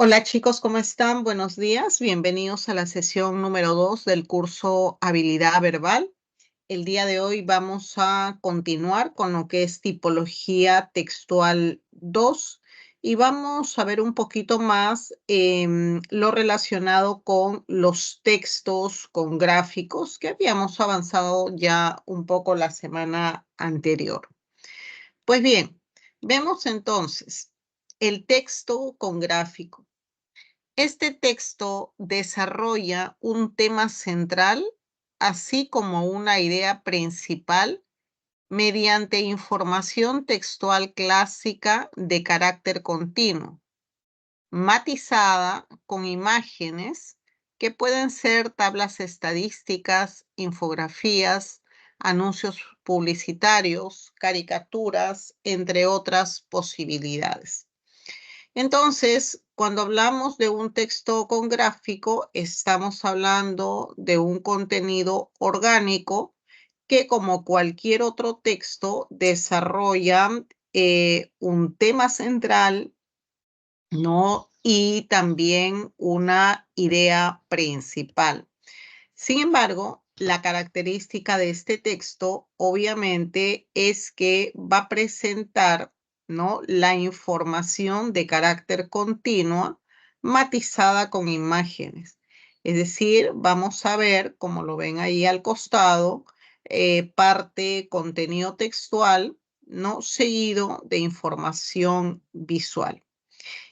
Hola chicos, ¿cómo están? Buenos días. Bienvenidos a la sesión número 2 del curso Habilidad Verbal. El día de hoy vamos a continuar con lo que es tipología textual 2 y vamos a ver un poquito más lo relacionado con los textos, con gráficos, que habíamos avanzado ya un poco la semana anterior. Pues bien, vemos entonces el texto con gráfico. Este texto desarrolla un tema central, así como una idea principal, mediante información textual clásica de carácter continuo, matizada con imágenes que pueden ser tablas estadísticas, infografías, anuncios publicitarios, caricaturas, entre otras posibilidades. Entonces, cuando hablamos de un texto con gráfico, estamos hablando de un contenido orgánico que, como cualquier otro texto, desarrolla un tema central, ¿no? Y también una idea principal. Sin embargo, la característica de este texto, obviamente, es que va a presentar, ¿no?, la información de carácter continuo, matizada con imágenes. Es decir, vamos a ver, como lo ven ahí al costado, parte contenido textual, ¿no?, seguido de información visual.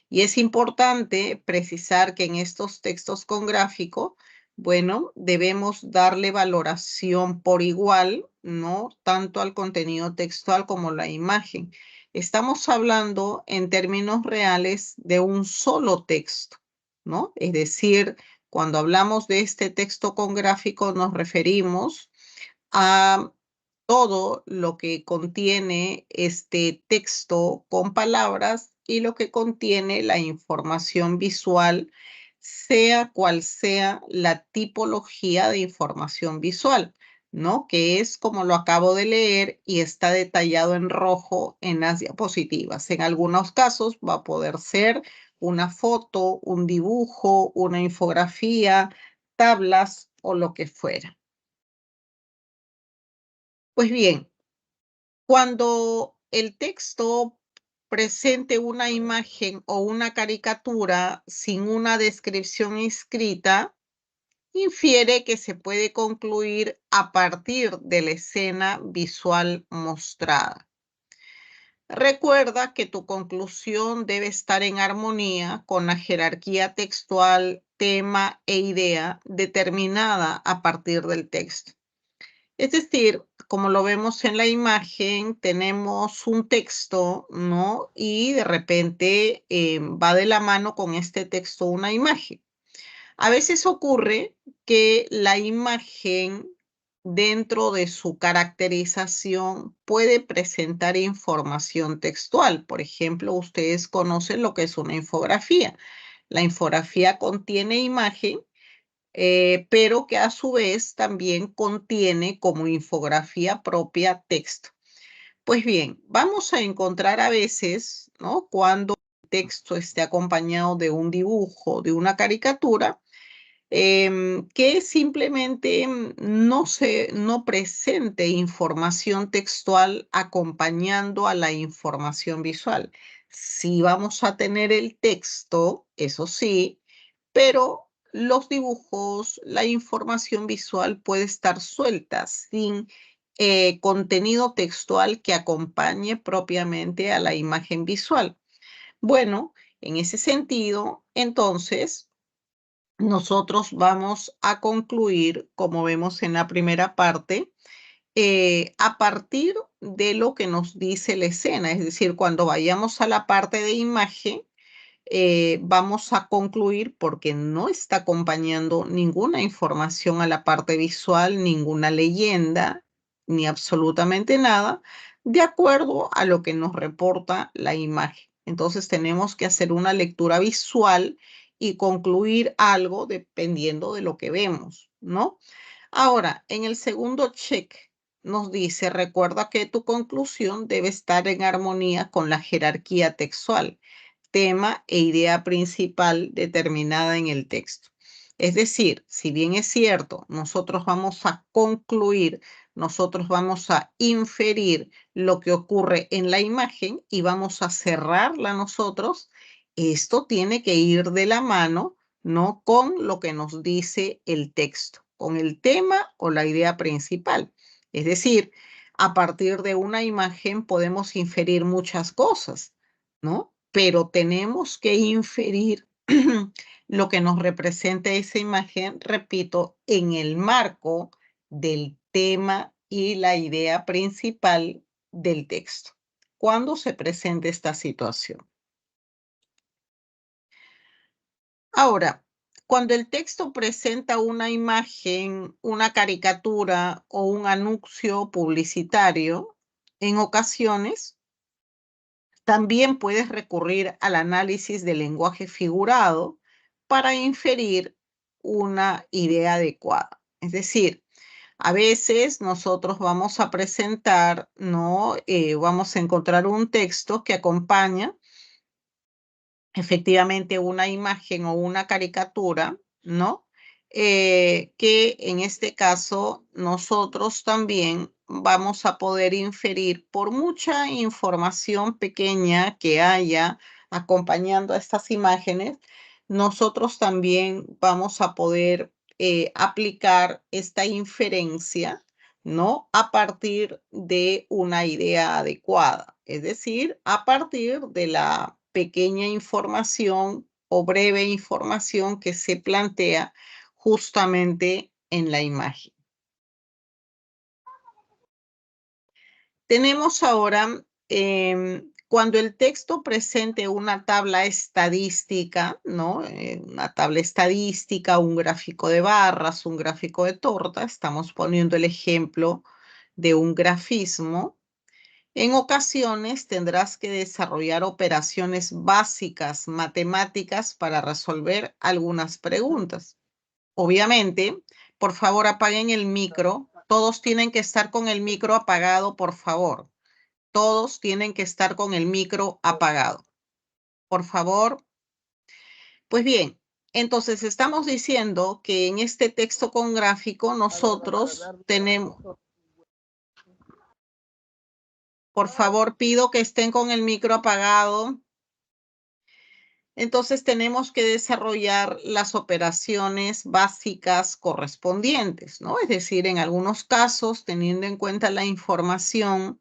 Y es importante precisar que en estos textos con gráfico, bueno, debemos darle valoración por igual, ¿no? Tanto al contenido textual como la imagen. Estamos hablando en términos reales de un solo texto, ¿no? Es decir, cuando hablamos de este texto con gráfico nos referimos a todo lo que contiene este texto con palabras y lo que contiene la información visual, sea cual sea la tipología de información visual, ¿no? Que es como lo acabo de leer y está detallado en rojo en las diapositivas. En algunos casos va a poder ser una foto, un dibujo, una infografía, tablas o lo que fuera. Pues bien, cuando el texto presente una imagen o una caricatura sin una descripción escrita, infiere que se puede concluir a partir de la escena visual mostrada. Recuerda que tu conclusión debe estar en armonía con la jerarquía textual, tema e idea determinada a partir del texto. Es decir, como lo vemos en la imagen, tenemos un texto, ¿no? Y de repente va de la mano con este texto una imagen. A veces ocurre que la imagen, dentro de su caracterización, puede presentar información textual. Por ejemplo, ustedes conocen lo que es una infografía. La infografía contiene imagen, pero que a su vez también contiene como infografía propia texto. Pues bien, vamos a encontrar a veces, ¿no?, cuando el texto esté acompañado de un dibujo, de una caricatura, que simplemente no presente información textual acompañando a la información visual. Sí vamos a tener el texto, eso sí, pero los dibujos, la información visual puede estar suelta, sin contenido textual que acompañe propiamente a la imagen visual. Bueno, en ese sentido, entonces, nosotros vamos a concluir, como vemos en la primera parte, a partir de lo que nos dice la escena, es decir, cuando vayamos a la parte de imagen, vamos a concluir porque no está acompañando ninguna información a la parte visual, ninguna leyenda, ni absolutamente nada, de acuerdo a lo que nos reporta la imagen. Entonces tenemos que hacer una lectura visual y concluir algo dependiendo de lo que vemos, ¿no? Ahora, en el segundo check nos dice, recuerda que tu conclusión debe estar en armonía con la jerarquía textual. tema e idea principal determinada en el texto. Es decir, si bien es cierto, nosotros vamos a concluir, nosotros vamos a inferir lo que ocurre en la imagen y vamos a cerrarla nosotros, esto tiene que ir de la mano, ¿no? Con lo que nos dice el texto, con el tema o la idea principal. Es decir, a partir de una imagen podemos inferir muchas cosas, ¿no? Pero tenemos que inferir lo que nos representa esa imagen, repito, en el marco del tema y la idea principal del texto. ¿Cuándo se presenta esta situación? Ahora, cuando el texto presenta una imagen, una caricatura o un anuncio publicitario, en ocasiones también puedes recurrir al análisis del lenguaje figurado para inferir una idea adecuada. Es decir, a veces nosotros vamos a presentar, ¿no? Vamos a encontrar un texto que acompaña efectivamente una imagen o una caricatura, ¿no? Que en este caso nosotros también vamos a poder inferir por mucha información pequeña que haya acompañando a estas imágenes, nosotros también vamos a poder aplicar esta inferencia, ¿no? A partir de una idea adecuada, es decir, a partir de la pequeña información o breve información que se plantea justamente en la imagen. Tenemos ahora, cuando el texto presente una tabla estadística, ¿no? Una tabla estadística, un gráfico de barras, un gráfico de torta, estamos poniendo el ejemplo de un grafismo. En ocasiones tendrás que desarrollar operaciones básicas matemáticas para resolver algunas preguntas. Obviamente, por favor, apaguen el micro. Todos tienen que estar con el micro apagado, por favor. Todos tienen que estar con el micro apagado. Por favor. Pues bien, entonces estamos diciendo que en este texto con gráfico nosotros tenemos, por favor, pido que estén con el micro apagado. Entonces tenemos que desarrollar las operaciones básicas correspondientes, ¿no? Es decir, en algunos casos, teniendo en cuenta la información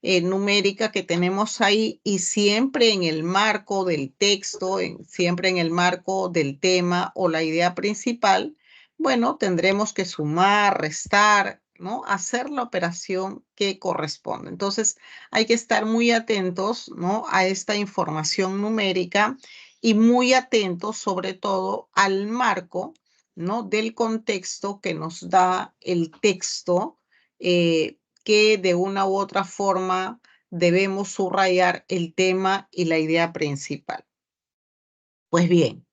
numérica que tenemos ahí y siempre en el marco del texto, siempre en el marco del tema o la idea principal, bueno, tendremos que sumar, restar, ¿no? Hacer la operación que corresponde. Entonces, hay que estar muy atentos, ¿no? A esta información numérica y muy atentos sobre todo al marco, ¿no? Del contexto que nos da el texto, que de una u otra forma debemos subrayar el tema y la idea principal. Pues bien,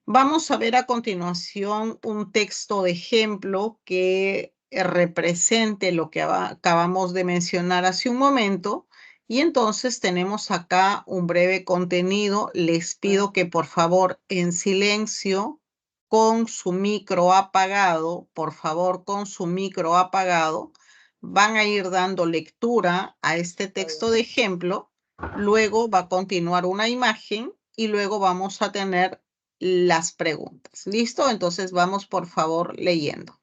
vamos a ver a continuación un texto de ejemplo que represente lo que acabamos de mencionar hace un momento. Y entonces tenemos acá un breve contenido. Les pido que por favor en silencio, con su micro apagado, por favor con su micro apagado, van a ir dando lectura a este texto de ejemplo. Luego va a continuar una imagen y luego vamos a tener las preguntas. ¿Listo? Entonces vamos por favor leyendo.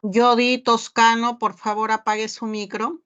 Jody Toscano, por favor, apague su micro.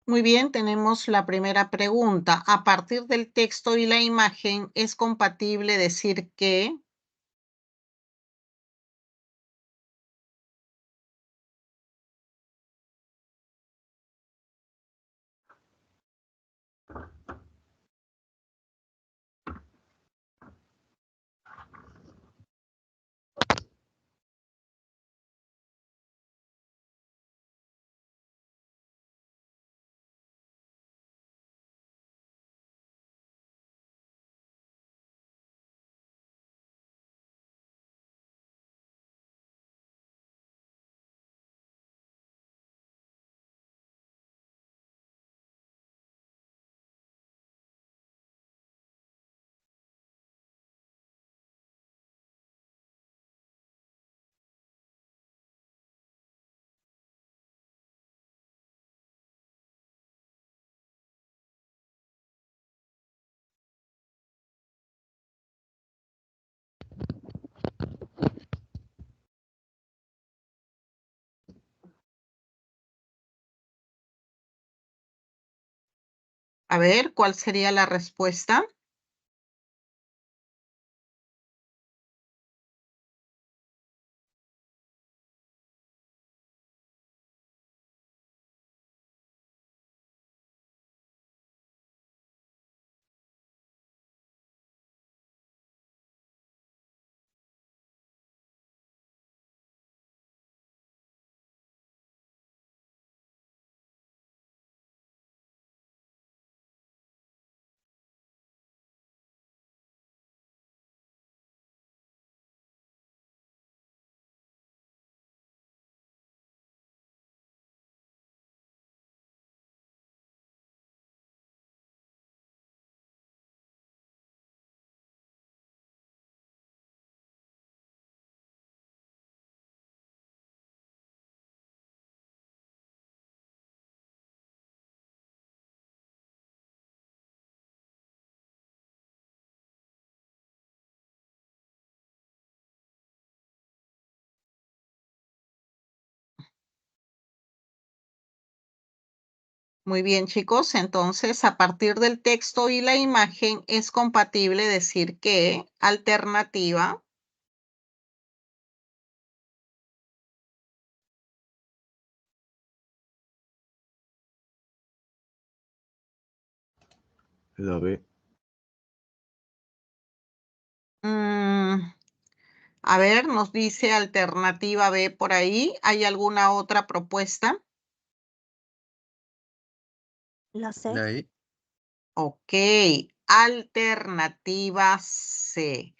Muy bien, tenemos la primera pregunta. A partir del texto y la imagen, ¿es compatible decir que? A ver, ¿cuál sería la respuesta? Muy bien, chicos. Entonces, a partir del texto y la imagen, es compatible decir que alternativa La B. mm, a ver, nos dice alternativa B por ahí. ¿Hay alguna otra propuesta? La C. La E. Ok, alternativa C.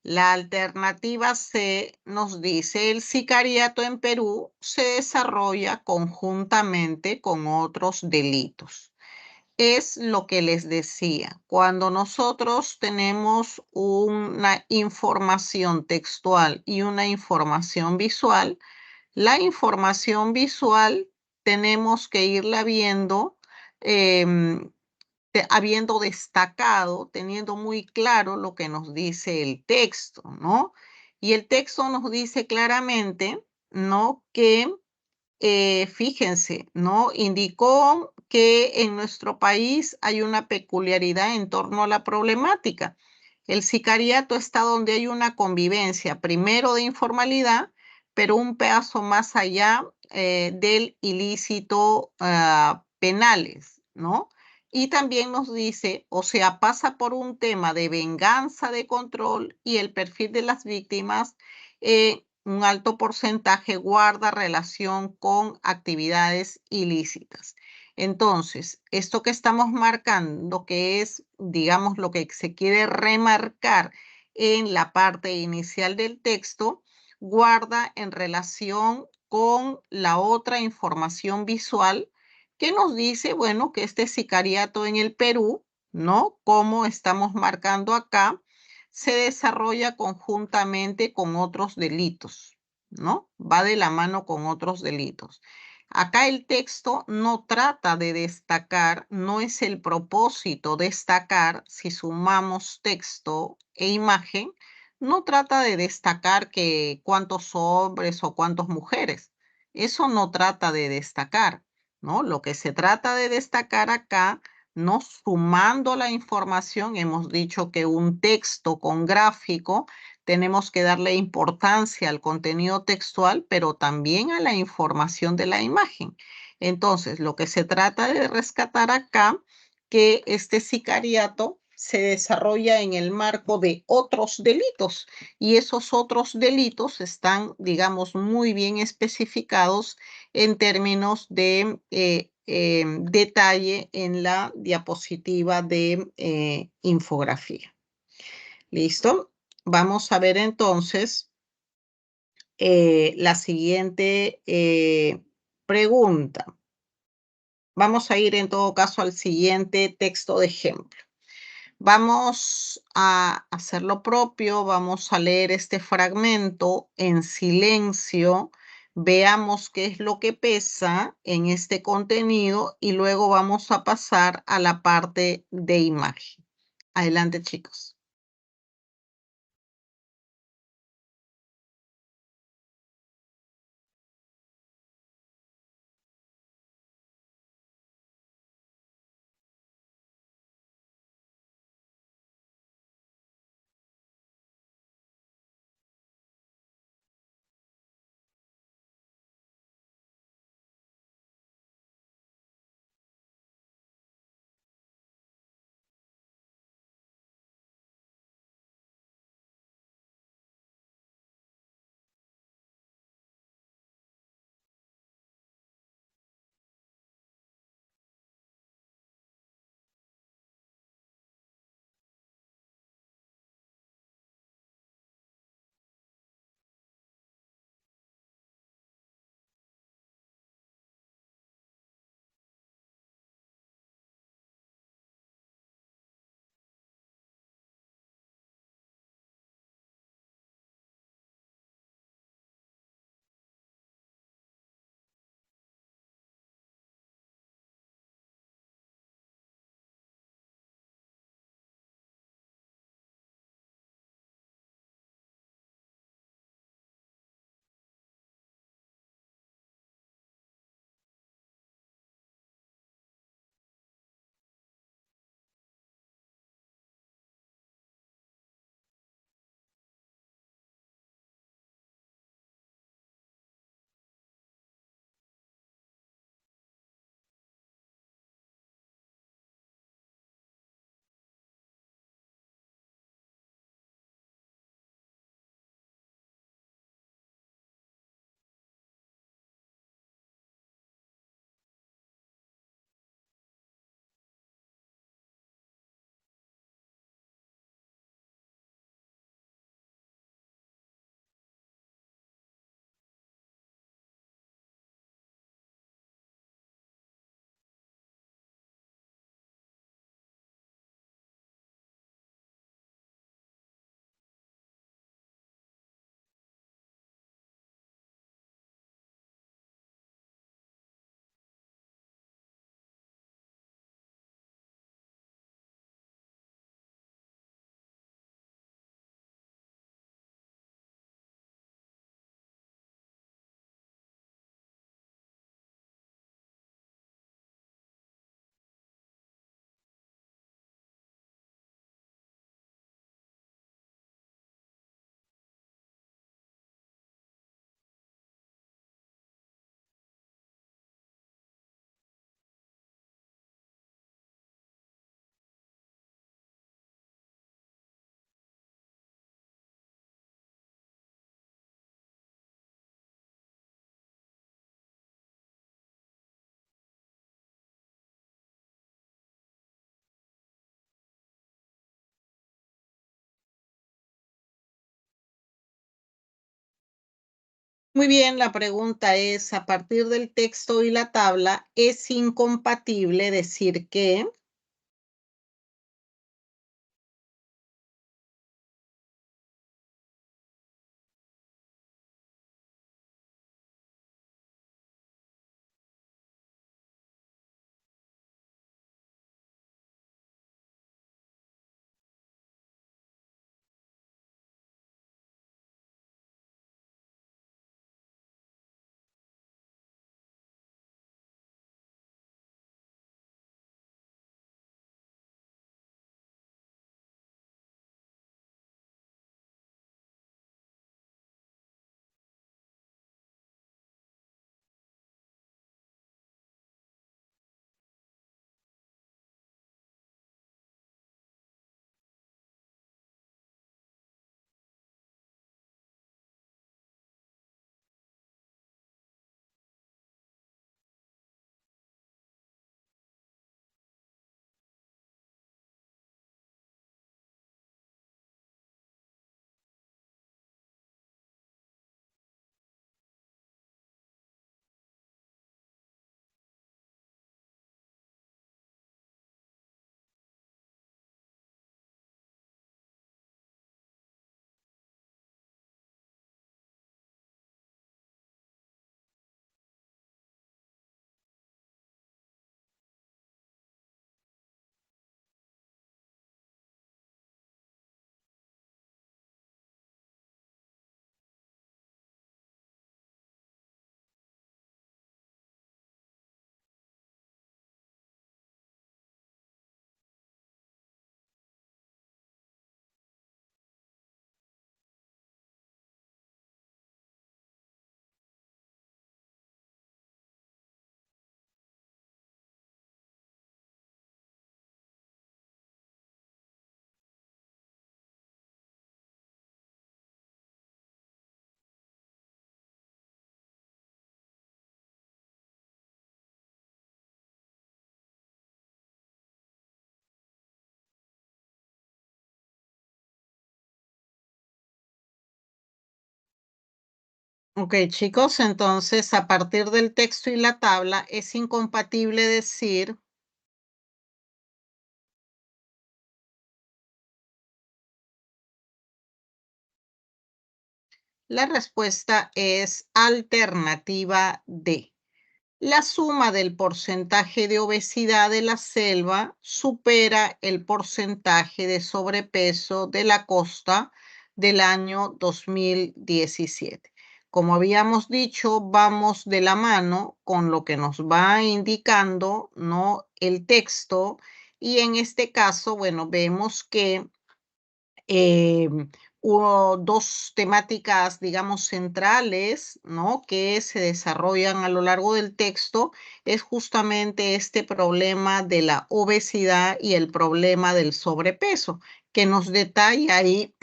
La alternativa C nos dice, el sicariato en Perú se desarrolla conjuntamente con otros delitos. Es lo que les decía, cuando nosotros tenemos una información textual y una información visual, la información visual tenemos que irla viendo, em, habiendo destacado, teniendo muy claro lo que nos dice el texto, ¿no? Y el texto nos dice claramente, ¿no? Que fíjense, ¿no? Indicó que en nuestro país hay una peculiaridad en torno a la problemática. El sicariato está donde hay una convivencia, primero de informalidad, pero un paso más allá del ilícito penales, ¿no? Y también nos dice, o sea, pasa por un tema de venganza, de control y el perfil de las víctimas un alto porcentaje guarda relación con actividades ilícitas. Entonces, esto que estamos marcando, que es, digamos, lo que se quiere remarcar en la parte inicial del texto, guarda en relación con la otra información visual que nos dice, bueno, que este sicariato en el Perú, ¿no? Como estamos marcando acá, se desarrolla conjuntamente con otros delitos, ¿no? Va de la mano con otros delitos. Acá el texto no trata de destacar, no es el propósito destacar, si sumamos texto e imagen, no trata de destacar que cuántos hombres o cuántas mujeres. Eso no trata de destacar, ¿no? Lo que se trata de destacar acá no sumando la información, hemos dicho que un texto con gráfico, tenemos que darle importancia al contenido textual, pero también a la información de la imagen. Entonces, lo que se trata de rescatar acá, que este sicariato se desarrolla en el marco de otros delitos y esos otros delitos están, digamos, muy bien especificados en términos de detalle en la diapositiva de infografía. ¿Listo? Vamos a ver entonces la siguiente pregunta. Vamos a ir en todo caso al siguiente texto de ejemplo. Vamos a hacer lo propio, vamos a leer este fragmento en silencio, veamos qué es lo que pesa en este contenido y luego vamos a pasar a la parte de imagen. Adelante, chicos. Muy bien, la pregunta es, a partir del texto y la tabla, ¿es incompatible decir que? Ok, chicos, entonces a partir del texto y la tabla es incompatible decir, la respuesta es alternativa D. La suma del porcentaje de obesidad de la selva supera el porcentaje de sobrepeso de la costa del año 2017. Como habíamos dicho, vamos de la mano con lo que nos va indicando, ¿no?, el texto, y en este caso, bueno, vemos que eh, hubo dos temáticas, digamos, centrales, ¿no?, que se desarrollan a lo largo del texto, es justamente este problema de la obesidad y el problema del sobrepeso, que nos detalla ahí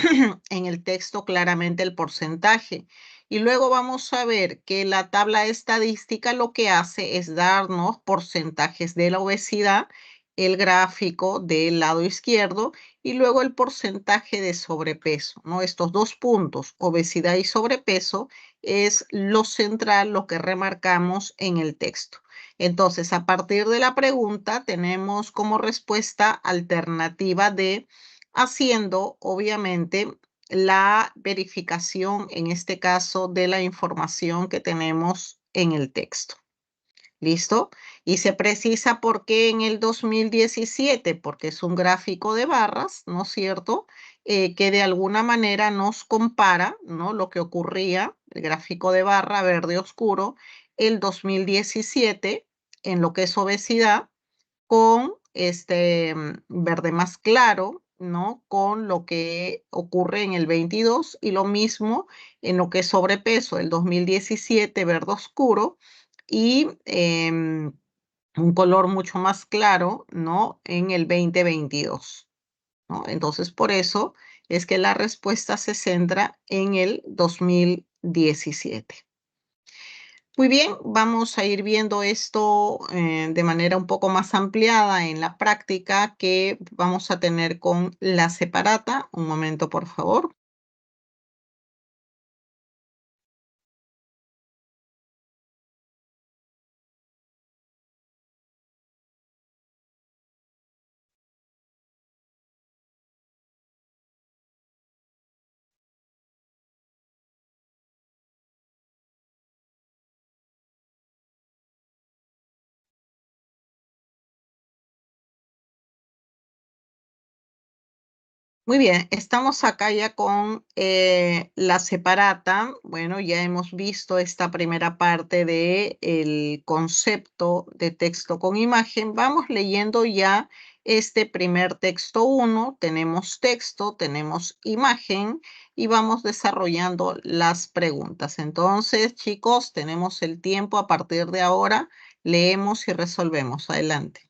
en el texto claramente el porcentaje. Y luego vamos a ver que la tabla estadística lo que hace es darnos porcentajes de la obesidad, el gráfico del lado izquierdo, y luego el porcentaje de sobrepeso, ¿no? Estos dos puntos, obesidad y sobrepeso, es lo central, lo que remarcamos en el texto. Entonces, a partir de la pregunta, tenemos como respuesta alternativa de haciendo, obviamente, la verificación, en este caso, de la información que tenemos en el texto. ¿Listo? Y se precisa por qué en el 2017, porque es un gráfico de barras, ¿no es cierto? Que de alguna manera nos compara, ¿no?, lo que ocurría, el gráfico de barra verde oscuro, el 2017 en lo que es obesidad, con este verde más claro, ¿no?, con lo que ocurre en el 22, y lo mismo en lo que es sobrepeso, el 2017 verde oscuro, y un color mucho más claro, ¿no?, en el 2022, ¿no? Entonces, por eso es que la respuesta se centra en el 2017. Muy bien, vamos a ir viendo esto de manera un poco más ampliada en la práctica que vamos a tener con la separata. Un momento, por favor. Muy bien, estamos acá ya con la separata. Bueno, ya hemos visto esta primera parte del concepto de texto con imagen. Vamos leyendo ya este primer texto uno. Tenemos texto, tenemos imagen y vamos desarrollando las preguntas. Entonces, chicos, tenemos el tiempo a partir de ahora. Leemos y resolvemos. Adelante.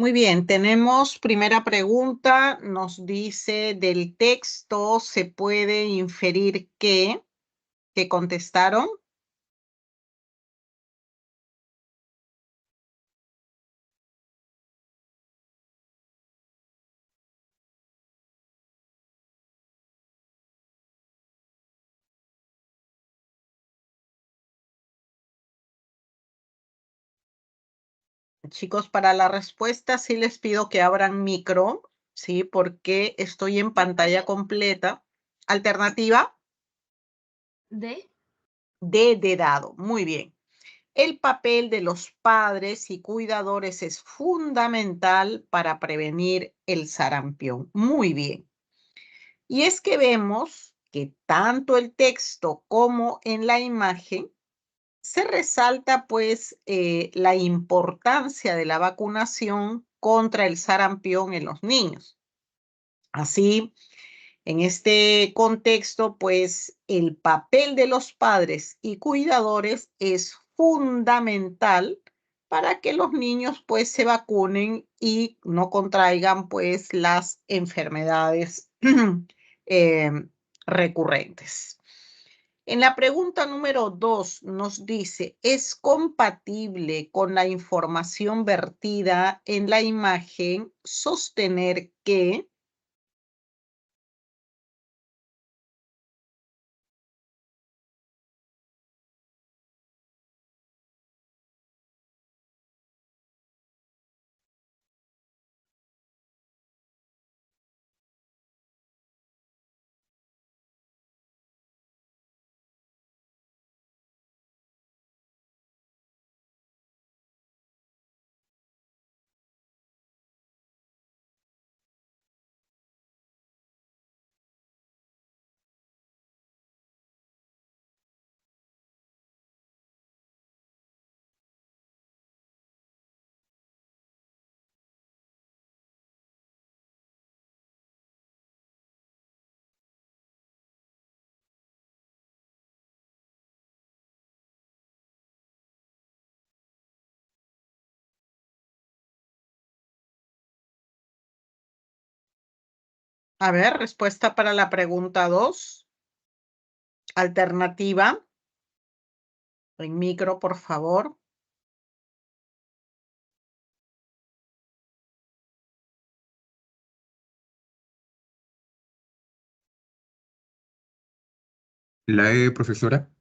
Muy bien, tenemos primera pregunta, nos dice del texto se puede inferir que contestaron. Chicos, para la respuesta sí les pido que abran micro, ¿sí? Porque estoy en pantalla completa. Alternativa D. D de dado. Muy bien. El papel de los padres y cuidadores es fundamental para prevenir el sarampión. Muy bien. Y es que vemos que tanto el texto como en la imagen se resalta pues la importancia de la vacunación contra el sarampión en los niños. Así, en este contexto, pues el papel de los padres y cuidadores es fundamental para que los niños pues se vacunen y no contraigan pues las enfermedades eh, recurrentes. En la pregunta número 2 nos dice, ¿es compatible con la información vertida en la imagen sostener que? A ver, respuesta para la pregunta 2. Alternativa. En micro, por favor. La E, profesora.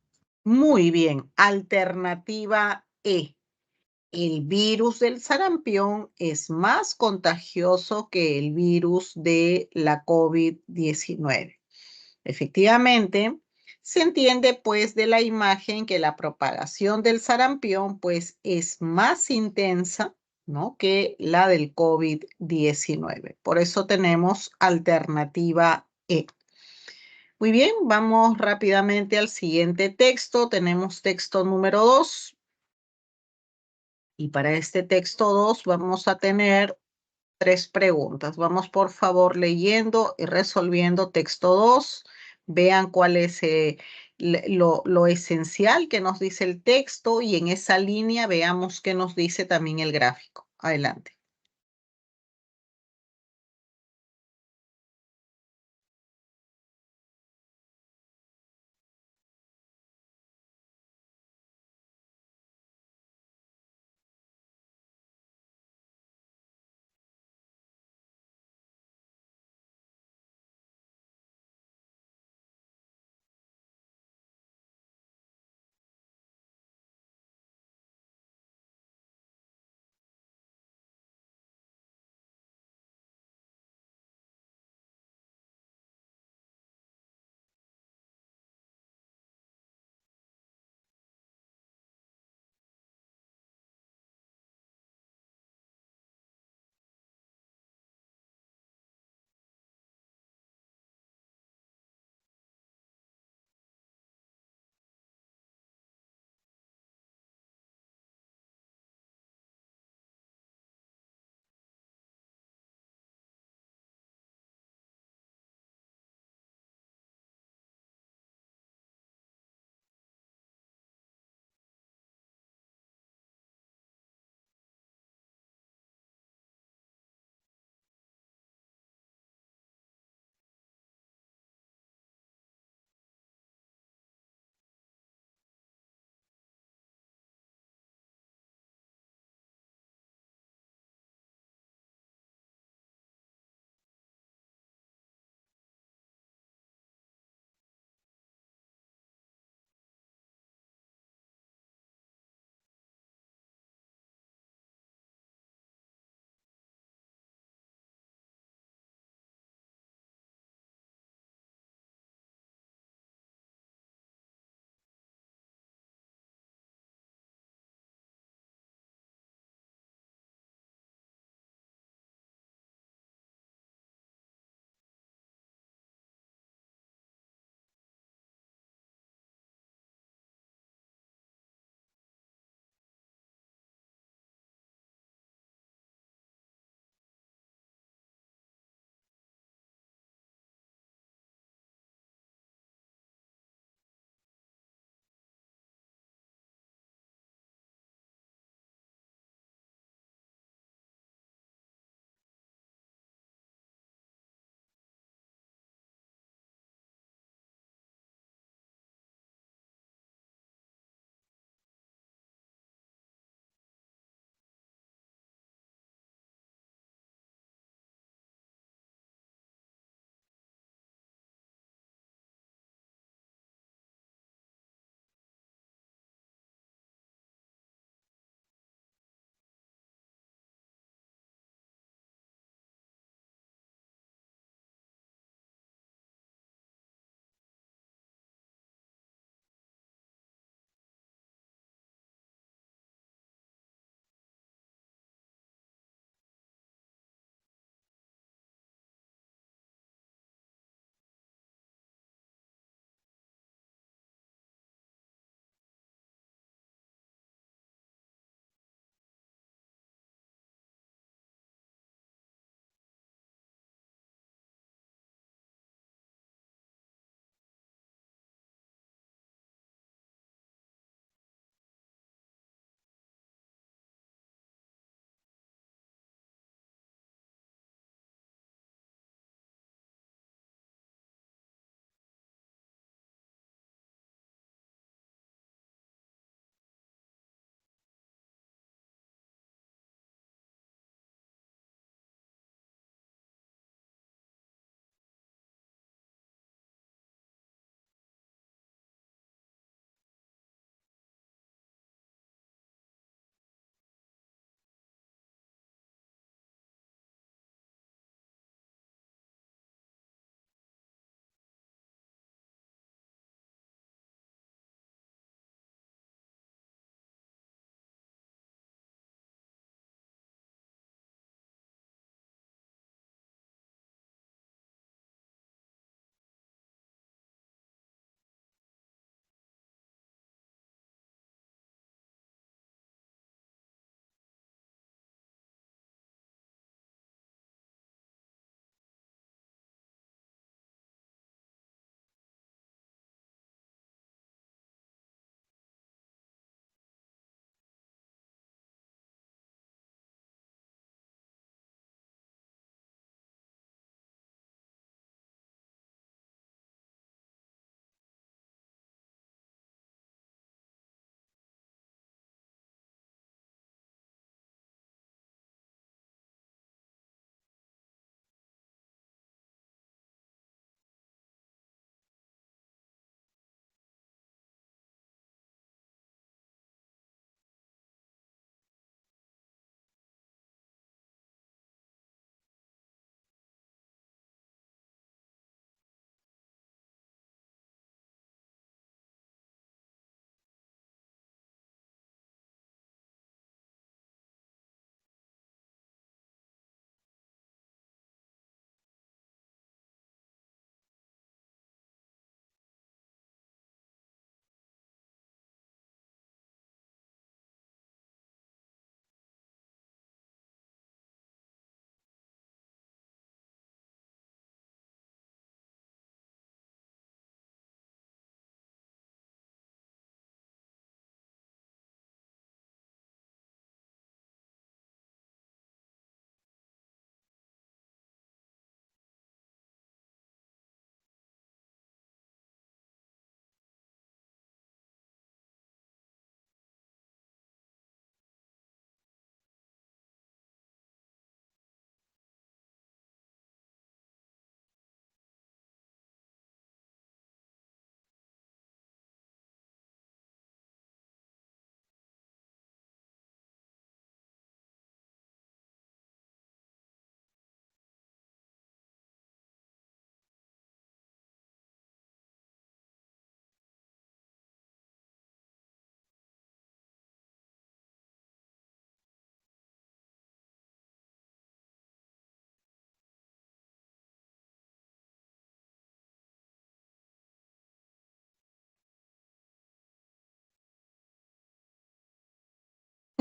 Muy bien. Alternativa E. El virus del sarampión es más contagioso que el virus de la COVID-19. Efectivamente, se entiende pues de la imagen que la propagación del sarampión pues es más intensa, ¿no? Que la del COVID-19. Por eso tenemos alternativa E. Muy bien, vamos rápidamente al siguiente texto. Tenemos texto número 2. Y para este texto 2 vamos a tener 3 preguntas. Vamos por favor leyendo y resolviendo texto 2. Vean cuál es lo esencial que nos dice el texto y en esa línea veamos qué nos dice también el gráfico. Adelante.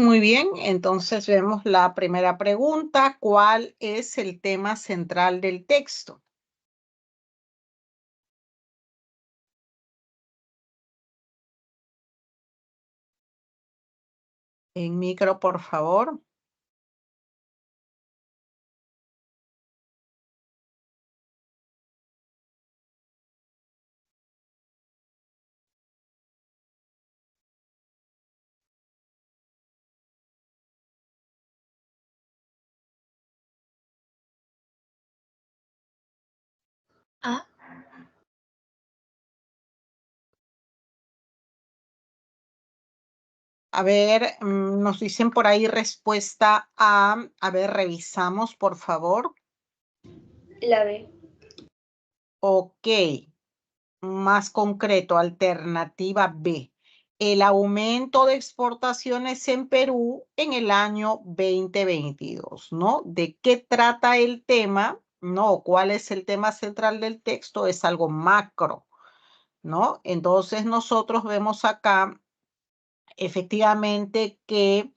Muy bien, entonces vemos la primera pregunta. ¿Cuál es el tema central del texto? En micro, por favor. A. A ver, nos dicen por ahí respuesta A. A ver, revisamos, por favor. La B. Ok. Más concreto, alternativa B. El aumento de exportaciones en Perú en el año 2022, ¿no? ¿De qué trata el tema? No, ¿cuál es el tema central del texto? Es algo macro, ¿no? Entonces nosotros vemos acá efectivamente que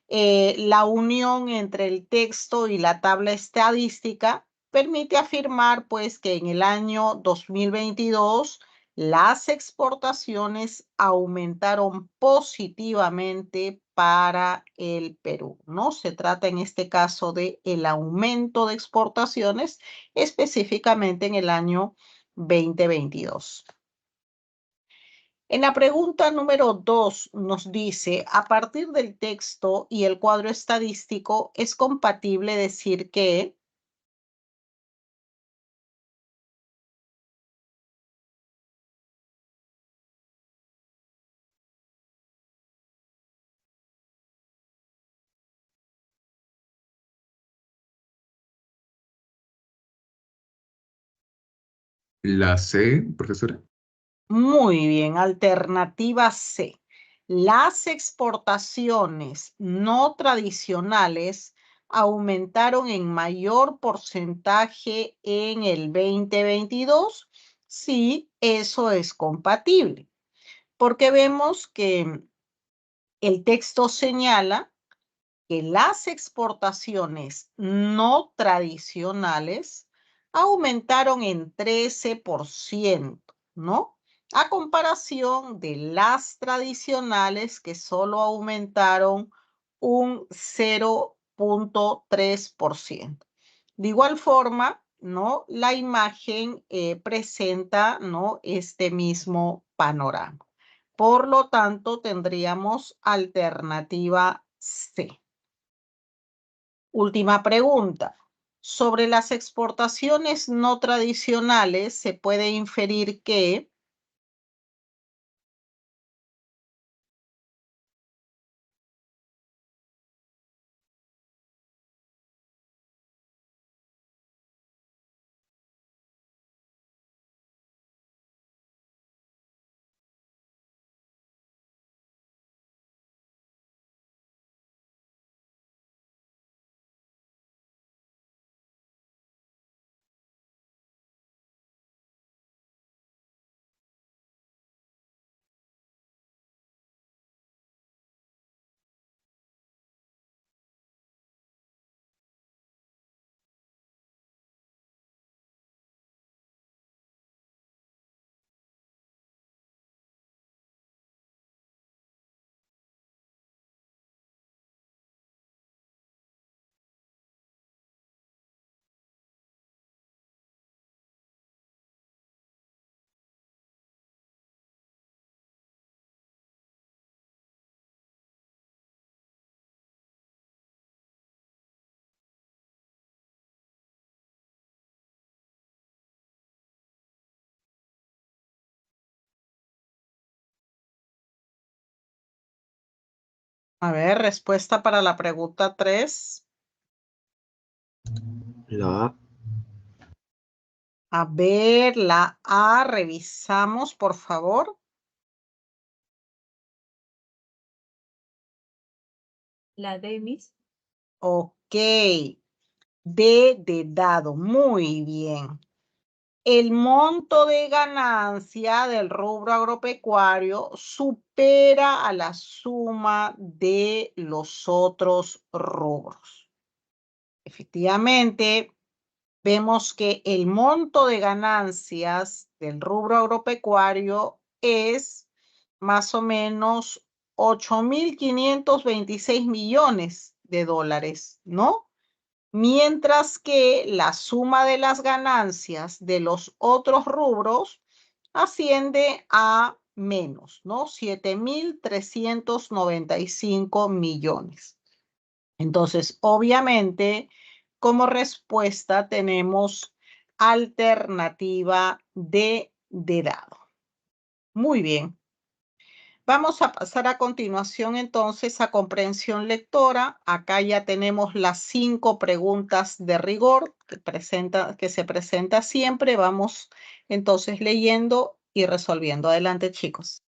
la unión entre el texto y la tabla estadística permite afirmar pues que en el año 2022 las exportaciones aumentaron positivamente para el Perú, ¿no? Se trata en este caso de el aumento de exportaciones específicamente en el año 2022. En la pregunta número 2 nos dice, a partir del texto y el cuadro estadístico, ¿es compatible decir que? La C, profesora. Muy bien, alternativa C. Las exportaciones no tradicionales aumentaron en mayor porcentaje en el 2022. Sí, eso es compatible, porque vemos que el texto señala que las exportaciones no tradicionales aumentaron en 13%, ¿no? A comparación de las tradicionales que solo aumentaron un 0.3%. De igual forma, ¿no? La imagen presenta, ¿no? Este mismo panorama. Por lo tanto, tendríamos alternativa C. Última pregunta. Sobre las exportaciones no tradicionales, se puede inferir que a ver, respuesta para la pregunta 3. La A. A ver, la A, revisamos, por favor. La D, Miss. Ok. D de dado, muy bien. el monto de ganancia del rubro agropecuario supera a la suma de los otros rubros. Efectivamente, vemos que el monto de ganancias del rubro agropecuario es más o menos 8.526 millones de dólares, ¿no? Mientras que la suma de las ganancias de los otros rubros asciende a menos, ¿no? 7.395 millones. Entonces, obviamente, como respuesta tenemos alternativa de dado. Muy bien. Vamos a pasar a continuación entonces a comprensión lectora. Acá ya tenemos las 5 preguntas de rigor que se presenta siempre. Vamos entonces leyendo y resolviendo. Adelante, chicos.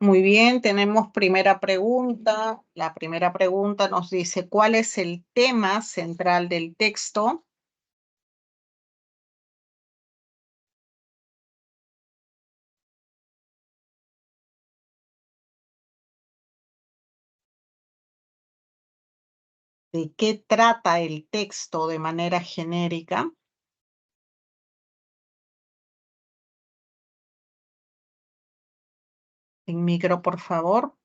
Muy bien, tenemos primera pregunta. La primera pregunta nos dice, ¿cuál es el tema central del texto? ¿De qué trata el texto de manera genérica? En micro, por favor.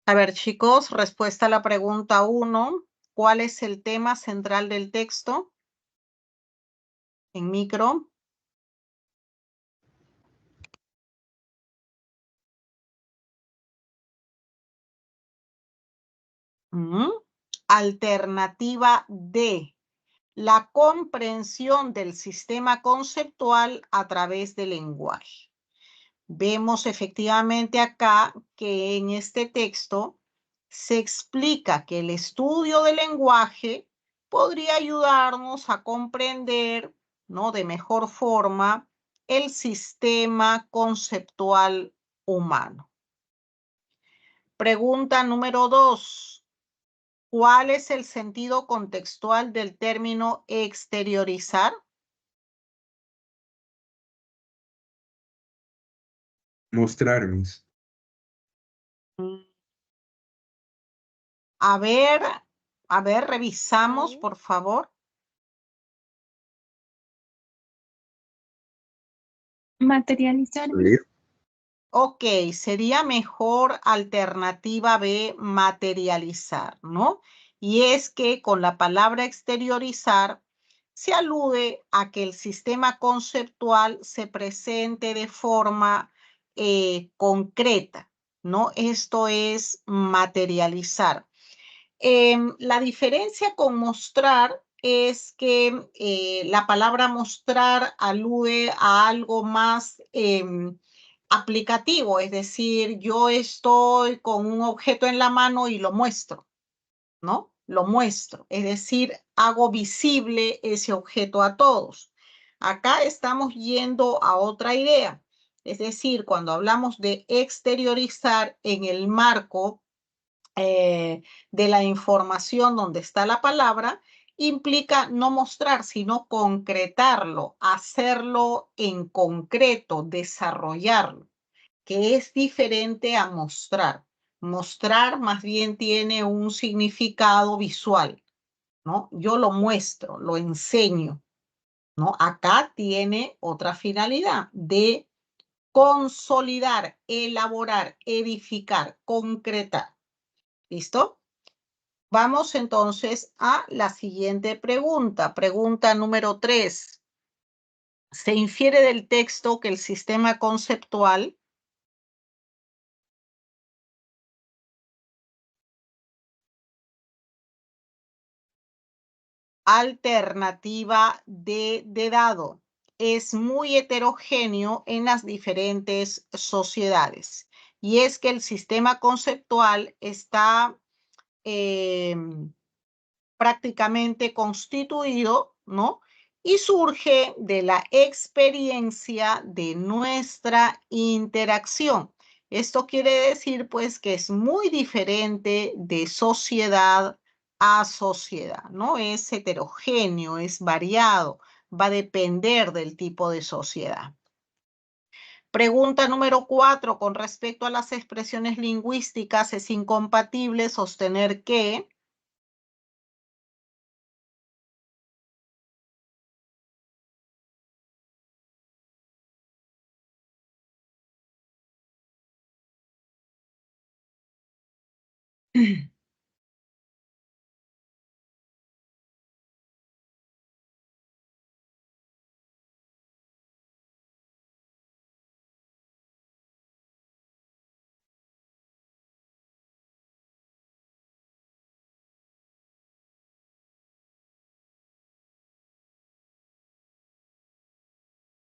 A ver, chicos, respuesta a la pregunta 1. ¿Cuál es el tema central del texto? En micro. Alternativa D. La comprensión del sistema conceptual a través del lenguaje. Vemos efectivamente acá que en este texto se explica que el estudio del lenguaje podría ayudarnos a comprender, ¿no?, de mejor forma el sistema conceptual humano. Pregunta número 2. ¿Cuál es el sentido contextual del término exteriorizar? Mostrarnos. A ver, revisamos, por favor. Materializar. Sí. Ok, sería mejor alternativa B, materializar, ¿no? Y es que con la palabra exteriorizar se alude a que el sistema conceptual se presente de forma concreta, ¿no? Esto es materializar. La diferencia con mostrar es que la palabra mostrar alude a algo más aplicativo, es decir, yo estoy con un objeto en la mano y lo muestro, ¿no? Lo muestro, es decir, hago visible ese objeto a todos. Acá estamos yendo a otra idea, es decir, cuando hablamos de exteriorizar en el marco de la información donde está la palabra, implica no mostrar, sino concretarlo, hacerlo en concreto, desarrollarlo, que es diferente a mostrar. Mostrar más bien tiene un significado visual, ¿no? Yo lo muestro, lo enseño, ¿no? Acá tiene otra finalidad de consolidar, elaborar, edificar, concretar. ¿Listo? Vamos entonces a la siguiente pregunta. Pregunta número 3. Se infiere del texto que el sistema conceptual alternativa de dado es muy heterogéneo en las diferentes sociedades. Y es que el sistema conceptual está prácticamente constituido, ¿no? Y surge de la experiencia de nuestra interacción. Esto quiere decir, pues, que es muy diferente de sociedad a sociedad, ¿no? Es heterogéneo, es variado, va a depender del tipo de sociedad. Pregunta número 4. Con respecto a las expresiones lingüísticas, es incompatible sostener que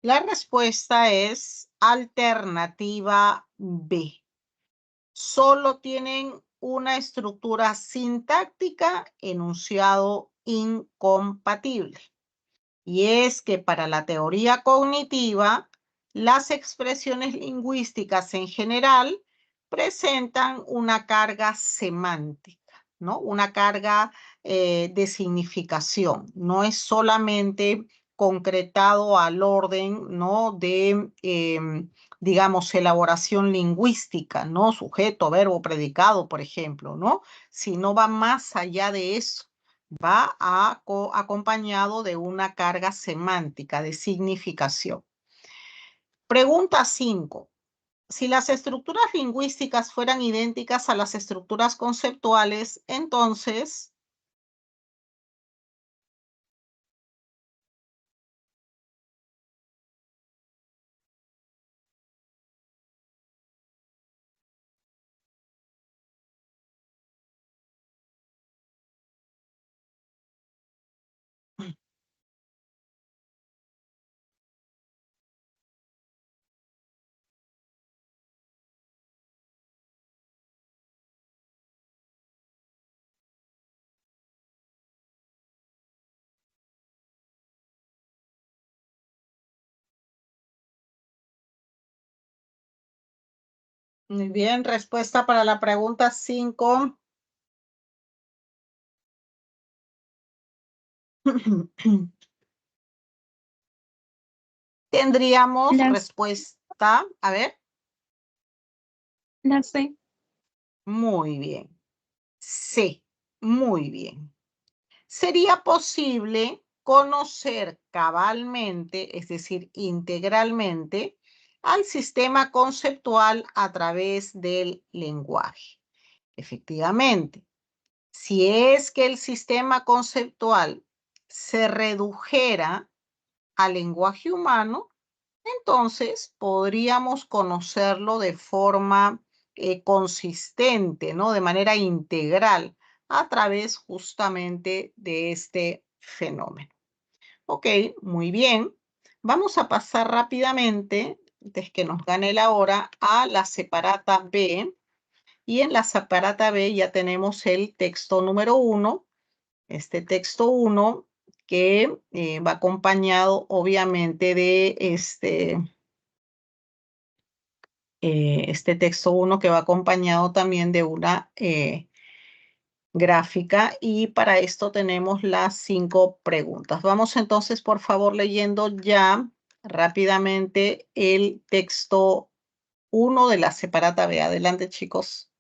la respuesta es alternativa B. Solo tienen una estructura sintáctica, enunciado incompatible. Y es que para la teoría cognitiva, las expresiones lingüísticas en general presentan una carga semántica, ¿no? Una carga de significación. No es solamente concretado al orden, ¿no? De, digamos, elaboración lingüística, ¿no? Sujeto, verbo, predicado, por ejemplo, ¿no? Sino va más allá de eso. Va acompañado de una carga semántica, de significación. Pregunta 5. Si las estructuras lingüísticas fueran idénticas a las estructuras conceptuales, entonces muy bien, respuesta para la pregunta 5. Tendríamos Las, respuesta, a ver, la C. muy bien. Sí, muy bien. Sería posible conocer cabalmente, es decir, integralmente, al sistema conceptual a través del lenguaje. Efectivamente, si es que el sistema conceptual se redujera al lenguaje humano, entonces podríamos conocerlo de forma consistente, ¿no? De manera integral, a través justamente de este fenómeno. Ok, muy bien. Vamos a pasar rápidamente, antes que nos gane la hora, a la separata B. Y en la separata B ya tenemos el texto número 1. Este texto 1 que va acompañado obviamente de este texto 1 que va acompañado también de una gráfica, y para esto tenemos las 5 preguntas. Vamos entonces, por favor, leyendo ya rápidamente el texto 1 de la separata B. Adelante, chicos.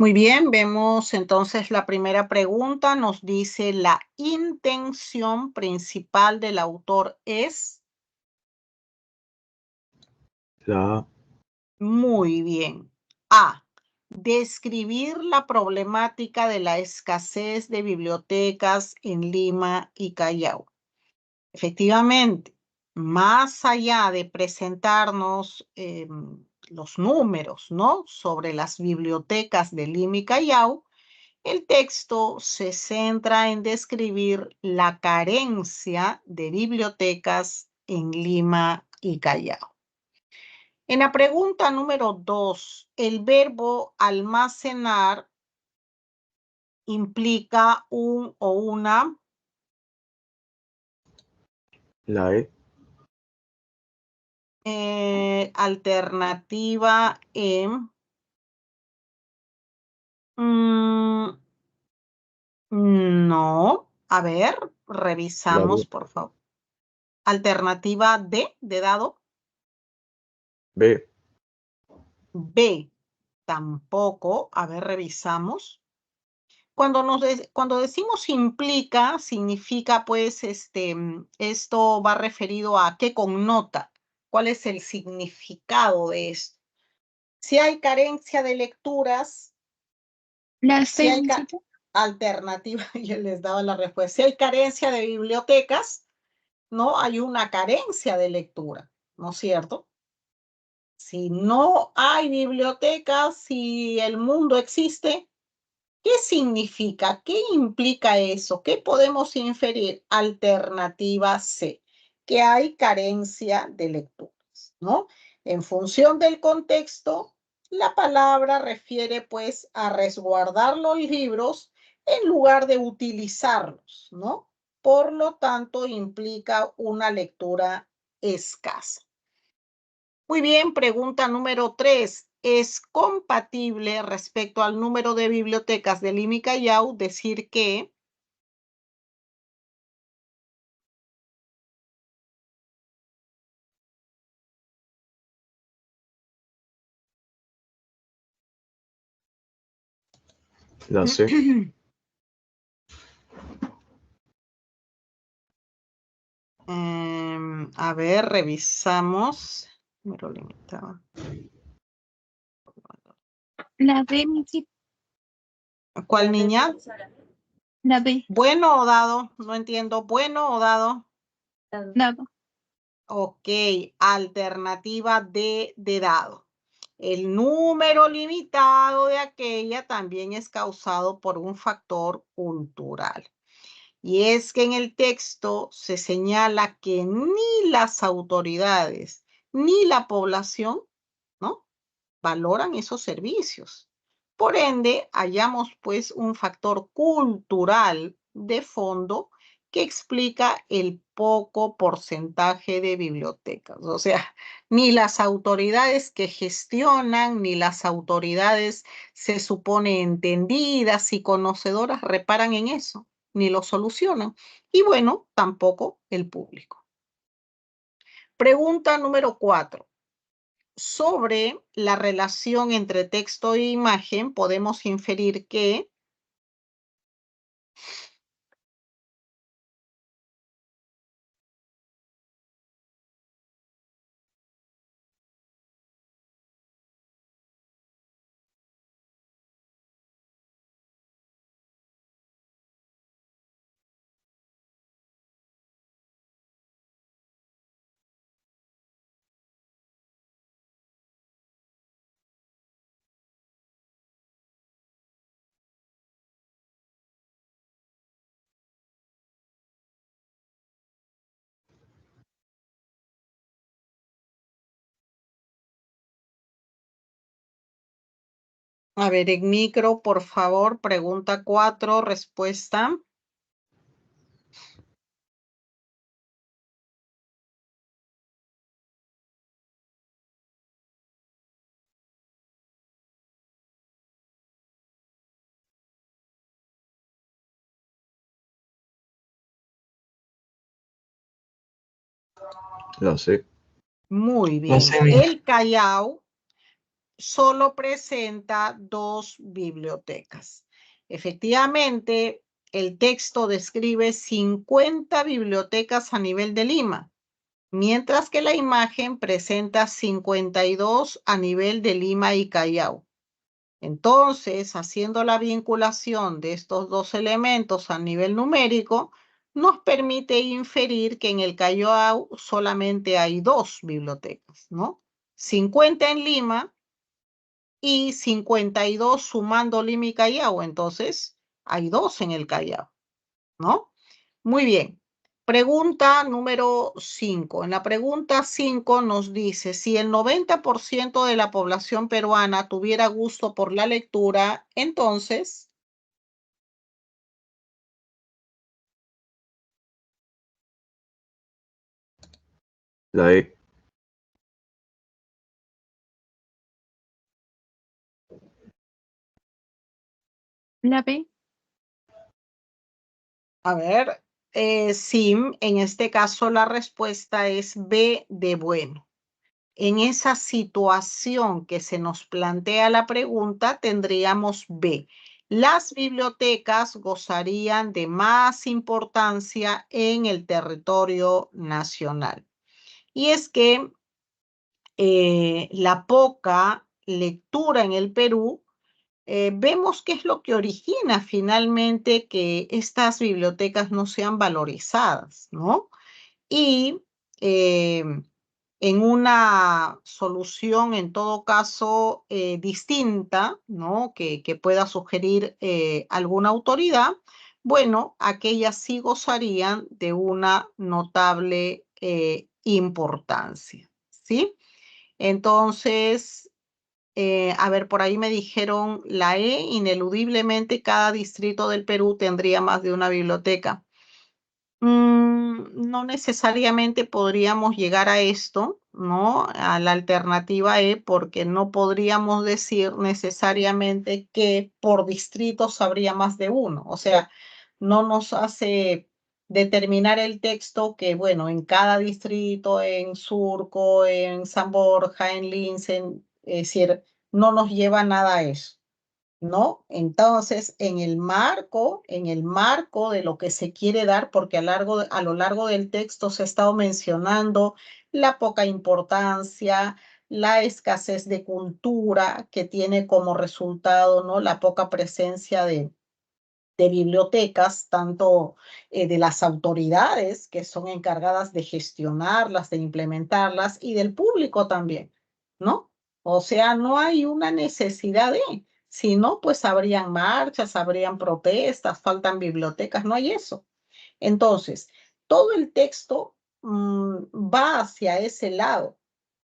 Muy bien, vemos entonces la primera pregunta. Nos dice, la intención principal del autor es... La A. Muy bien. A. Describir la problemática de la escasez de bibliotecas en Lima y Callao. Efectivamente, más allá de presentarnos los números, ¿no?, sobre las bibliotecas de Lima y Callao, el texto se centra en describir la carencia de bibliotecas en Lima y Callao. En la pregunta número 2, el verbo almacenar implica un o una La E. Alternativa en... no. A ver, La revisamos, B. por favor. Alternativa D, de dado. B. B, tampoco. A ver, revisamos. Cuando decimos implica, significa pues, esto va referido a qué connota, cuál es el significado de esto. Si hay carencia de lecturas, La si C, hay Michita. alternativa, yo les daba la respuesta, si hay carencia de bibliotecas, no hay una carencia de lectura, ¿no es cierto? Si no hay bibliotecas, si el mundo existe, ¿qué significa? ¿Qué implica eso? ¿Qué podemos inferir? Alternativa C, que hay carencia de lecturas, ¿no? En función del contexto, la palabra refiere pues a resguardar los libros en lugar de utilizarlos, ¿no? Por lo tanto, implica una lectura escasa. Muy bien, pregunta número 3. ¿Es compatible respecto al número de bibliotecas de Lima y Callao decir que La C. A ver, revisamos. Número limitado. La B, Michita. ¿Cuál niña? La B. ¿Bueno o dado? No entiendo. ¿Bueno o dado? Dado. Ok, alternativa D de dado. El número limitado de aquella también es causado por un factor cultural. Y es que en el texto se señala que ni las autoridades ni la población, ¿no?, valoran esos servicios. Por ende, hallamos pues un factor cultural de fondo que explica el poco porcentaje de bibliotecas. O sea, ni las autoridades que gestionan, ni las autoridades se supone entendidas y conocedoras reparan en eso, ni lo solucionan. Y bueno, tampoco el público. Pregunta número 4. Sobre la relación entre texto e imagen, podemos inferir que a ver, en micro, por favor, pregunta 4, respuesta. La C. Muy La bien. C, mija. El Callao solo presenta 2 bibliotecas. Efectivamente, el texto describe 50 bibliotecas a nivel de Lima, mientras que la imagen presenta 52 a nivel de Lima y Callao. Entonces, haciendo la vinculación de estos dos elementos a nivel numérico, nos permite inferir que en el Callao solamente hay 2 bibliotecas, ¿no? 50 en Lima y 52 sumando Lima y Callao. Entonces, hay 2 en el Callao, ¿no? Muy bien. Pregunta número 5. En la pregunta 5 nos dice, si el 90% de la población peruana tuviera gusto por la lectura, entonces, La E. La B. a ver, sí, en este caso la respuesta es B de bueno. En esa situación que se nos plantea la pregunta, tendríamos B. Las bibliotecas gozarían de más importancia en el territorio nacional. Y es que la poca lectura en el Perú, vemos qué es lo que origina finalmente que estas bibliotecas no sean valorizadas, ¿no? Y eh, en una solución, en todo caso, distinta, ¿no? Que pueda sugerir alguna autoridad, bueno, aquellas sí gozarían de una notable importancia, ¿sí? Entonces, a ver, por ahí me dijeron la E, ineludiblemente cada distrito del Perú tendría más de una biblioteca. No necesariamente podríamos llegar a esto, ¿no? A la alternativa E, porque no podríamos decir necesariamente que por distritos habría más de uno. O sea, no nos hace determinar el texto que, bueno, en cada distrito, en Surco, en San Borja, en Lince, es decir, no nos lleva nada a eso. ¿No? Entonces, en el marco de lo que se quiere dar, porque a lo largo del texto se ha estado mencionando la poca importancia, la escasez de cultura que tiene como resultado, ¿no? La poca presencia de bibliotecas, tanto de las autoridades que son encargadas de gestionarlas, de implementarlas, y del público también, ¿no? O sea, no hay una necesidad de, si no, pues habrían marchas, habrían protestas, faltan bibliotecas, no hay eso. Entonces, todo el texto va hacia ese lado,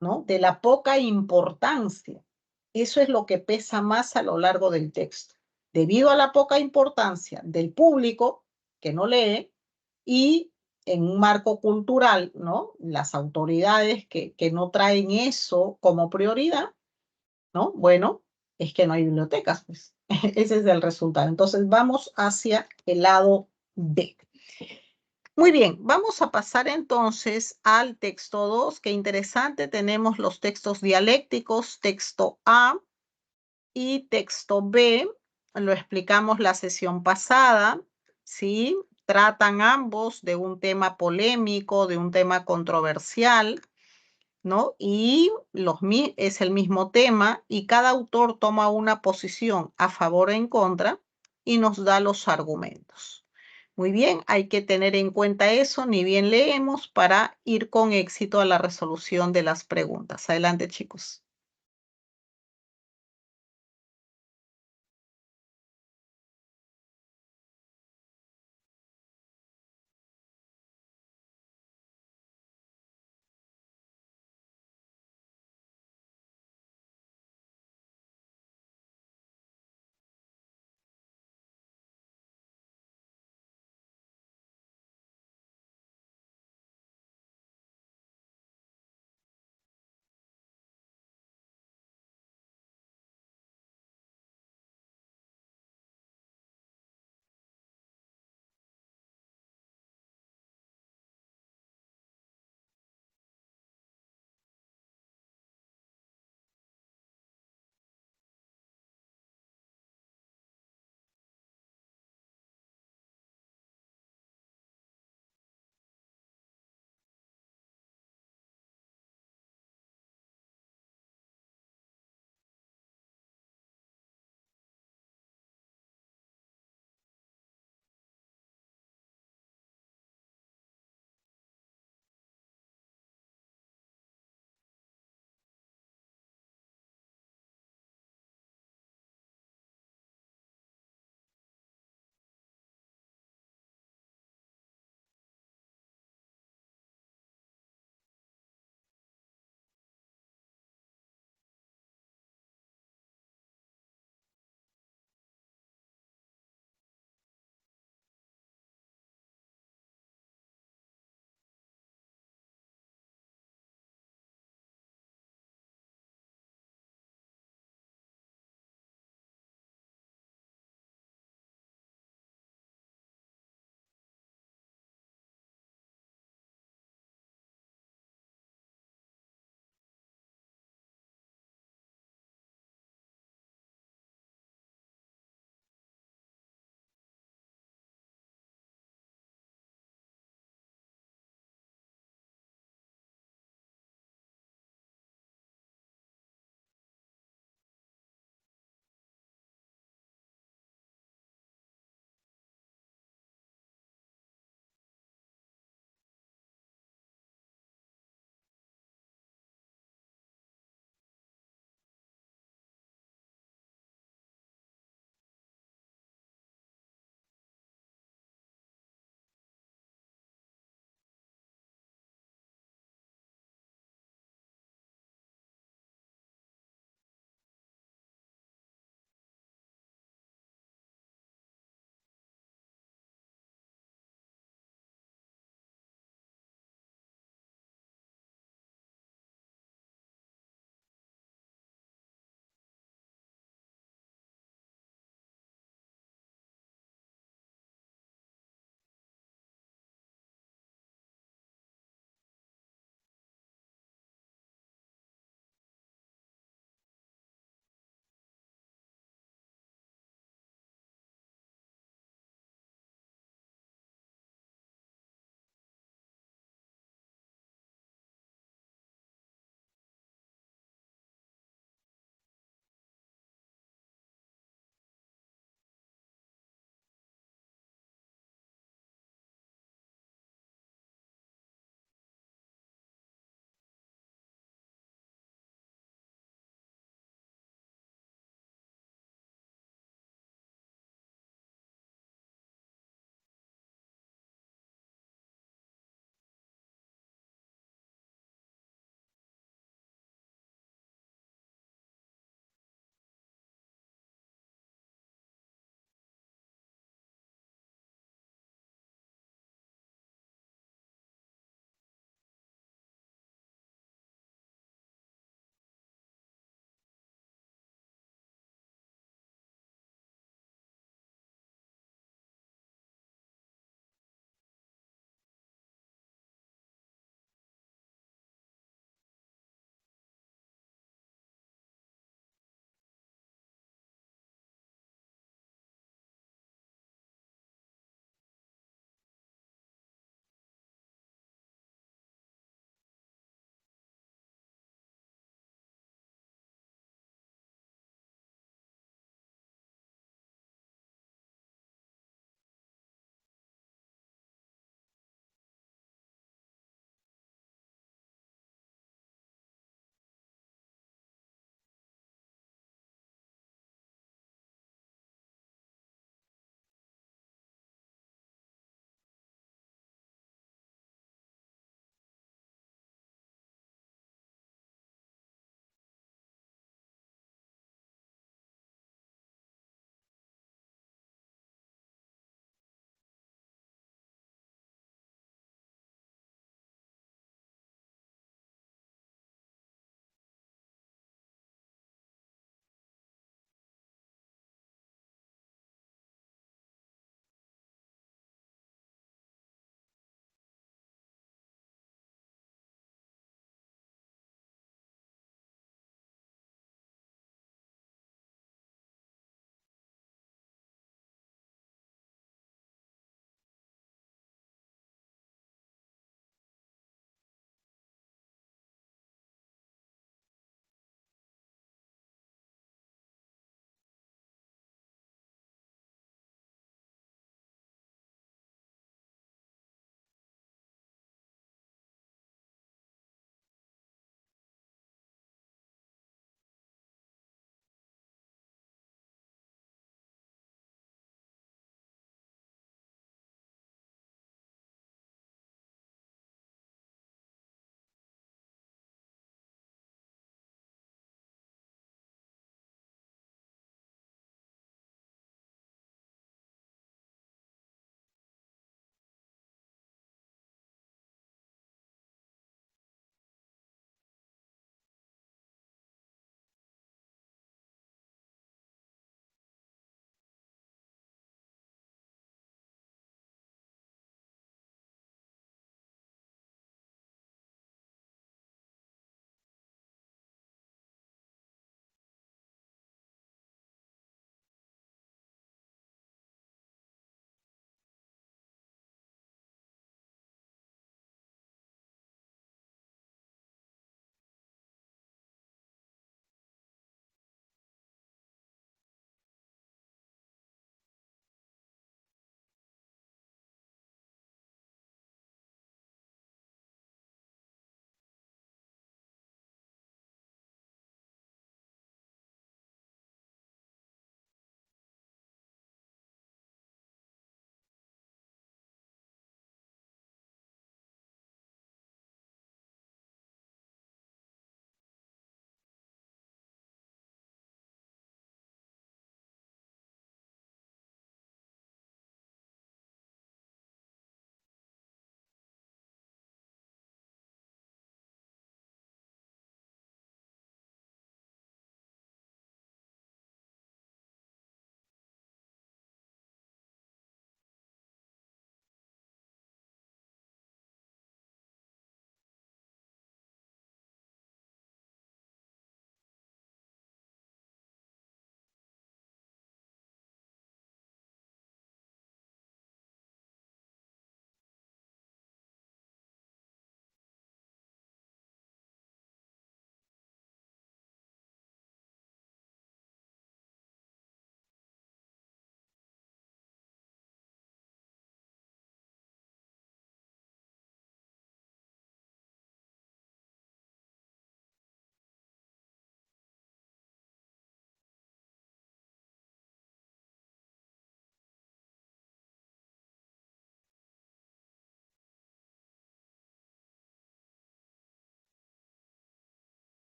¿no? De la poca importancia. Eso es lo que pesa más a lo largo del texto, debido a la poca importancia del público que no lee y en un marco cultural, ¿no? Las autoridades que no traen eso como prioridad, ¿no? Bueno, es que no hay bibliotecas, pues. Ese es el resultado. Entonces vamos hacia el lado B. Muy bien, vamos a pasar entonces al texto 2. Qué interesante, tenemos los textos dialécticos, texto A y texto B. Lo explicamos la sesión pasada, ¿sí? Tratan ambos de un tema polémico, de un tema controversial, ¿no? Y es el mismo tema y cada autor toma una posición a favor o en contra y nos da los argumentos. Muy bien, hay que tener en cuenta eso, ni bien leemos, para ir con éxito a la resolución de las preguntas. Adelante, chicos.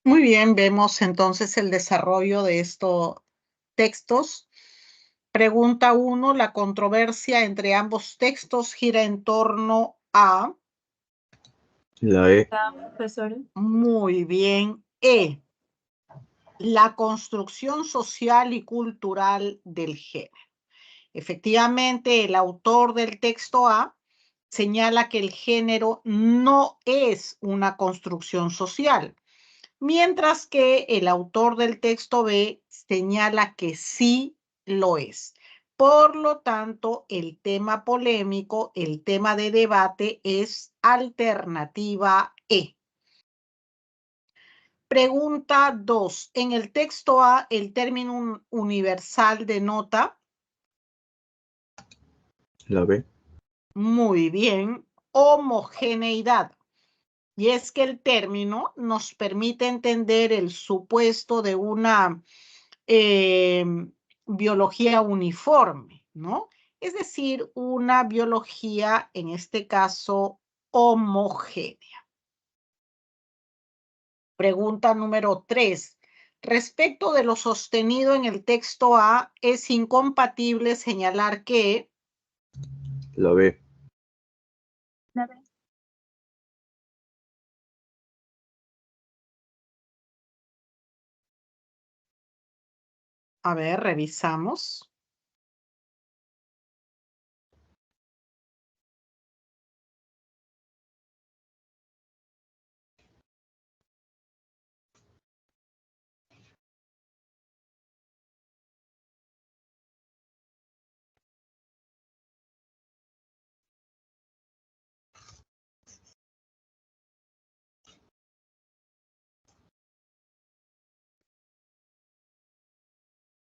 Muy bien, vemos entonces el desarrollo de estos textos. Pregunta 1, la controversia entre ambos textos gira en torno a... La E. Profesora. Muy bien. La construcción social y cultural del género. Efectivamente, el autor del texto A señala que el género no es una construcción social, mientras que el autor del texto B señala que sí lo es. Por lo tanto, el tema polémico, el tema de debate es alternativa E. Pregunta 2. En el texto A, el término universal denota... La B. Muy bien, homogeneidad. Y es que el término nos permite entender el supuesto de una biología uniforme, ¿no? Es decir, una biología, en este caso, homogénea. Pregunta número 3. Respecto de lo sostenido en el texto A, es incompatible señalar que... La B. La B. A ver, revisamos.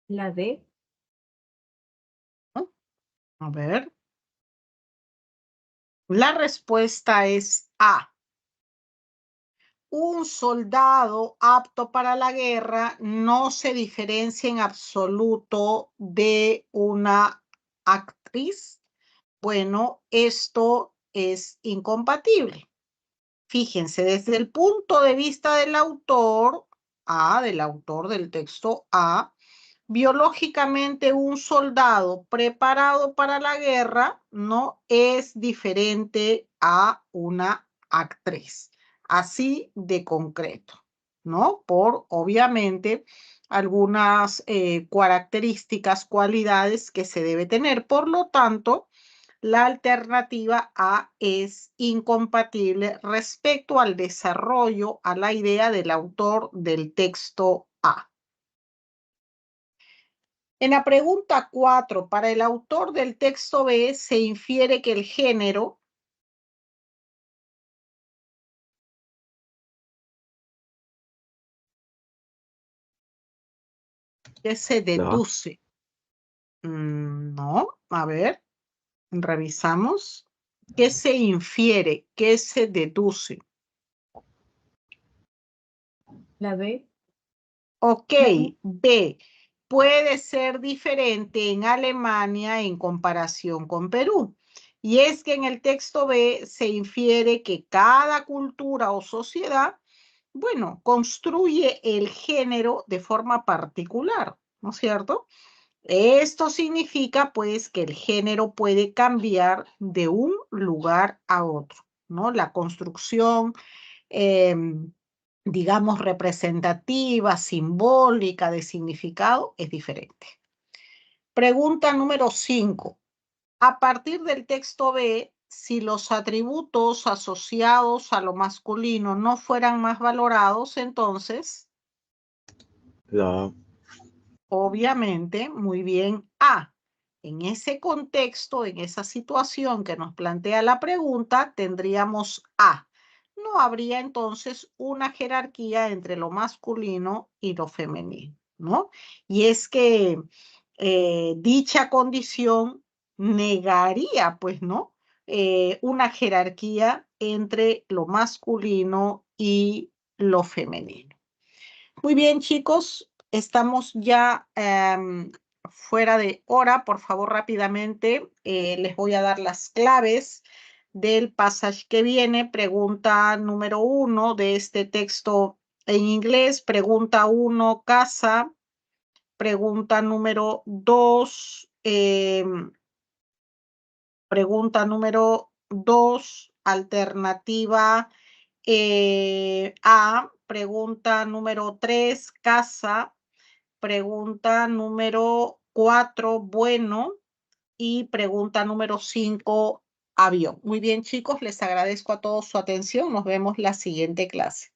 La D. A ver. La respuesta es A. Un soldado apto para la guerra no se diferencia en absoluto de una actriz. Bueno, esto es incompatible. Fíjense, desde el punto de vista del autor del texto A, biológicamente un soldado preparado para la guerra no es diferente a una actriz, así de concreto, ¿no? Por obviamente algunas características, cualidades que se debe tener. Por lo tanto, la alternativa A es incompatible respecto al desarrollo, a la idea del autor del texto A. En la pregunta 4, para el autor del texto B, se infiere que el género que se deduce. No, a ver, revisamos. ¿Qué se infiere? ¿Qué se deduce? La B. Ok, B. Puede ser diferente en Alemania en comparación con Perú. Y es que en el texto B se infiere que cada cultura o sociedad, bueno, construye el género de forma particular, ¿no es cierto? Esto significa, pues, que el género puede cambiar de un lugar a otro, ¿no? La construcción digamos, representativa, simbólica, de significado, es diferente. Pregunta número 5. A partir del texto B, si los atributos asociados a lo masculino no fueran más valorados, entonces, La A. obviamente, muy bien, A. En ese contexto, en esa situación que nos plantea la pregunta, tendríamos A. No habría entonces una jerarquía entre lo masculino y lo femenino, ¿no? Y es que dicha condición negaría, pues, ¿no? Una jerarquía entre lo masculino y lo femenino. Muy bien, chicos, estamos ya fuera de hora. Por favor, rápidamente les voy a dar las claves del pasaje que viene. Pregunta número 1 de este texto En inglés, pregunta 1, casa. Pregunta número 2, alternativa A. Pregunta número 3, casa. Pregunta número 4, bueno. Y pregunta número 5, avión. Muy bien, chicos, les agradezco a todos su atención. Nos vemos la siguiente clase.